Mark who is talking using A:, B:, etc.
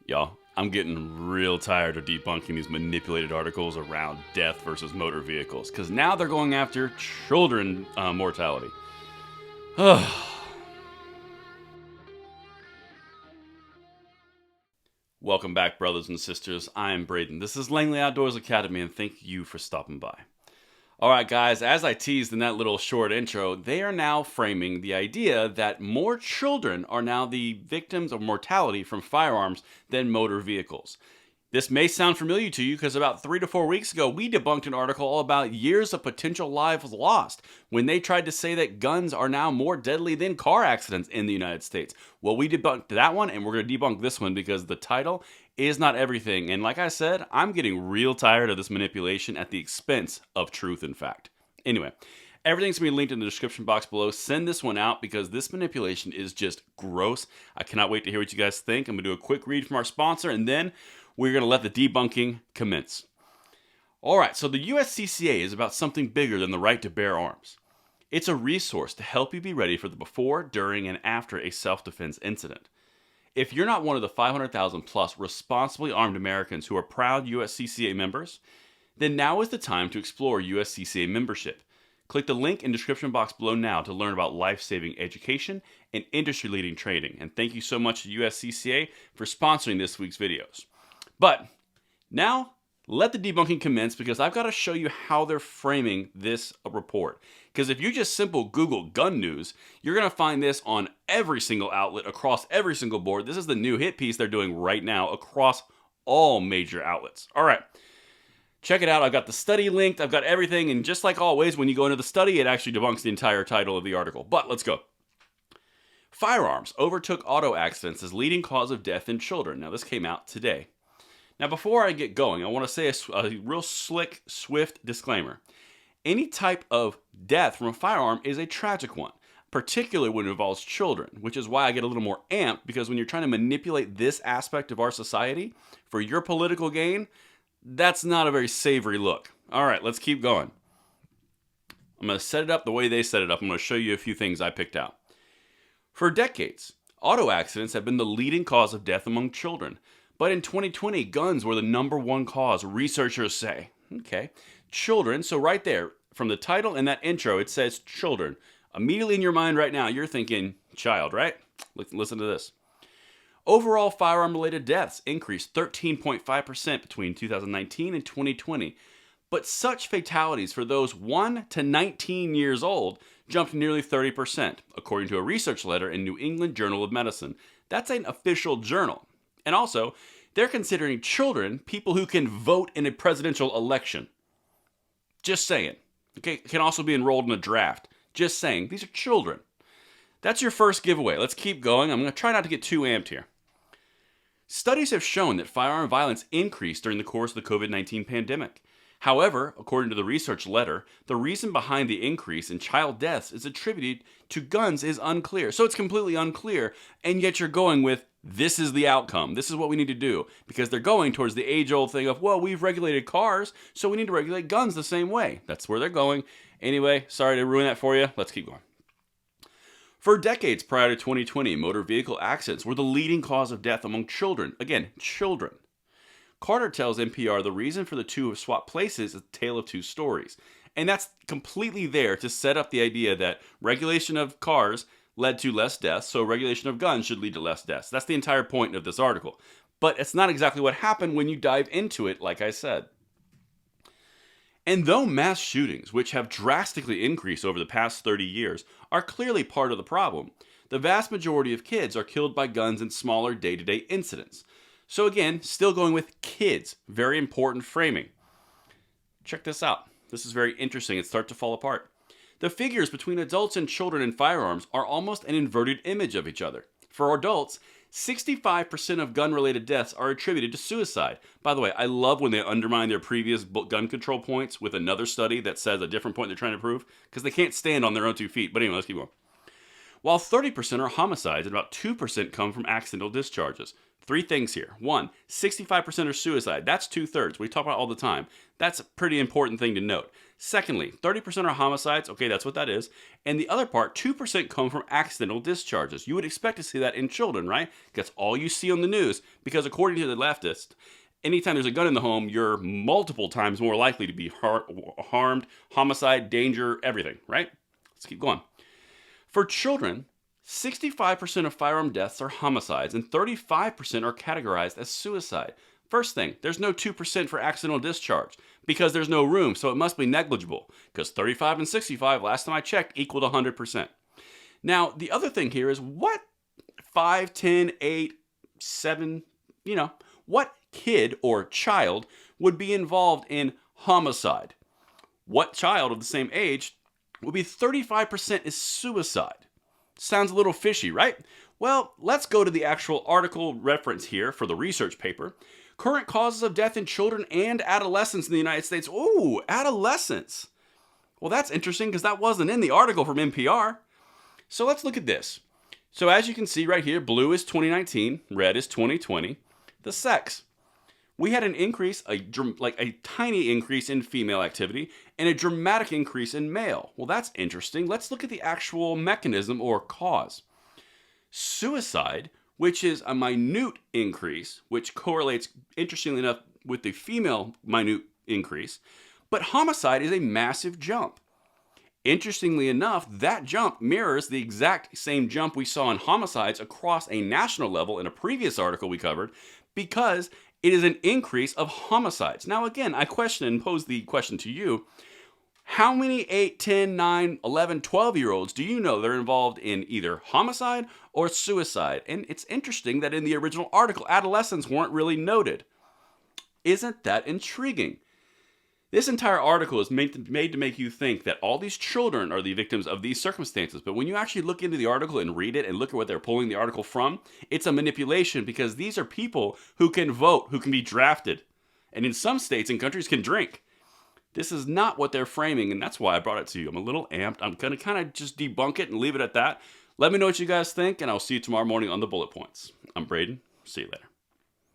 A: Y'all, I'm getting real tired of debunking these manipulated articles around death versus motor vehicles, because now they're going after children mortality. Welcome back, brothers and sisters. I am Braden. This is Langley Outdoors Academy, and thank you for stopping by. Alright guys, as I teased in that little short intro, they are now framing the idea that more children are now the victims of mortality from firearms than motor vehicles. This may sound familiar to you because about 3 to 4 weeks ago, we debunked an article all about years of potential lives lost when they tried to say that guns are now more deadly than car accidents in the United States. Well, we debunked that one, and we're going to debunk this one because the title is not everything. And like I said, I'm getting real tired of this manipulation at the expense of truth and fact. Anyway, everything's going to be linked in the description box below. Send this one out because this manipulation is just gross. I cannot wait to hear what you guys think. I'm going to do a quick read from our sponsor, and then we're going to let the debunking commence. Alright, so the USCCA is about something bigger than the right to bear arms. It's a resource to help you be ready for the before, during, and after a self-defense incident. If you're not one of the 500,000 plus responsibly armed Americans who are proud USCCA members, then now is the time to explore USCCA membership. Click the link in the description box below now to learn about life-saving education and industry-leading training. And thank you so much to USCCA for sponsoring this week's videos. But now, let the debunking commence because I've got to show you how they're framing this report. Because if you just simple Google gun news, you're going to find this on every single outlet across every single board. This is the new hit piece they're doing right now across all major outlets. All right, check it out. I've got the study linked. I've got everything. And just like always, when you go into the study, it actually debunks the entire title of the article. But let's go. Firearms overtook auto accidents as leading cause of death in children. Now, this came out today. Now, before I get going, I want to say a real slick, swift disclaimer. Any type of death from a firearm is a tragic one, particularly when it involves children, which is why I get a little more amped, because when you're trying to manipulate this aspect of our society for your political gain, that's not a very savory look. All right, let's keep going. I'm going to set it up the way they set it up. I'm going to show you a few things I picked out. For decades, auto accidents have been the leading cause of death among children. But in 2020, guns were the #1 cause, researchers say. Okay, children, so right there, from the title and that intro, it says children. Immediately in your mind right now, you're thinking child, right? Listen to this. Overall firearm-related deaths increased 13.5% between 2019 and 2020. But such fatalities for those 1 to 19 years old jumped nearly 30%, according to a research letter in New England Journal of Medicine. That's an official journal. And also, they're considering children people who can vote in a presidential election. Just saying. Okay, can also be enrolled in a draft. Just saying. These are children. That's your first giveaway. Let's keep going. I'm going to try not to get too amped here. Studies have shown that firearm violence increased during the course of the COVID-19 pandemic. However, according to the research letter, the reason behind the increase in child deaths is attributed to guns is unclear. So it's completely unclear, and yet you're going with, this is the outcome. This is what we need to do. Because they're going towards the age-old thing of, well, we've regulated cars, so we need to regulate guns the same way. That's where they're going. Anyway, sorry to ruin that for you. Let's keep going. For decades prior to 2020, motor vehicle accidents were the leading cause of death among children. Again, children. Carter tells NPR the reason for the two have swapped places is a tale of two stories. And that's completely there to set up the idea that regulation of cars led to less deaths, so regulation of guns should lead to less deaths. That's the entire point of this article. But it's not exactly what happened when you dive into it, like I said. And though mass shootings, which have drastically increased over the past 30 years, are clearly part of the problem, the vast majority of kids are killed by guns in smaller day-to-day incidents. So again, still going with kids. Very important framing. Check this out. This is very interesting. It starts to fall apart. The figures between adults and children in firearms are almost an inverted image of each other. For adults, 65% of gun-related deaths are attributed to suicide. By the way, I love when they undermine their previous gun control points with another study that says a different point they're trying to prove, because they can't stand on their own 2 feet. But anyway, let's keep going. while 30% are homicides and about 2% come from accidental discharges. Three things here. One, 65% are suicide. That's 2/3. We talk about all the time. That's a pretty important thing to note. Secondly, 30% are homicides. Okay, that's what that is. And the other part, 2% come from accidental discharges. You would expect to see that in children, right? That's all you see on the news. Because according to the leftist, anytime there's a gun in the home, you're multiple times more likely to be harmed, homicide, danger, everything, right? Let's keep going. For children, 65% of firearm deaths are homicides and 35% are categorized as suicide. First thing, there's no 2% for accidental discharge because there's no room, so it must be negligible because 35 and 65, last time I checked, equaled 100%. Now, the other thing here is what 5, 10, 8, 7, what kid or child would be involved in homicide? What child of the same age would be 35% is suicide? Sounds a little fishy, right? Well, let's go to the actual article reference here for the research paper. Current causes of death in children and adolescents in the United States. Ooh, adolescents. Well, that's interesting because that wasn't in the article from NPR. So let's look at this. So as you can see right here, blue is 2019, red is 2020. The sex. We had an increase, a tiny increase in female activity and a dramatic increase in male. Well, that's interesting. Let's look at the actual mechanism or cause. Suicide, which is a minute increase, which correlates, interestingly enough, with the female minute increase, but homicide is a massive jump. Interestingly enough, that jump mirrors the exact same jump we saw in homicides across a national level in a previous article we covered, because it is an increase of homicides. Now again, I question and pose the question to you. How many 8, 10, 9, 11, 12-year-olds do you know that are involved in either homicide or suicide? And it's interesting that in the original article, adolescents weren't really noted. Isn't that intriguing? This entire article is made to make you think that all these children are the victims of these circumstances. But when you actually look into the article and read it and look at what they're pulling the article from, it's a manipulation because these are people who can vote, who can be drafted, and in some states and countries can drink. This is not what they're framing, and that's why I brought it to you. I'm a little amped. I'm going to kind of just debunk it and leave it at that. Let me know what you guys think, and I'll see you tomorrow morning on the bullet points. I'm Braden. See you later.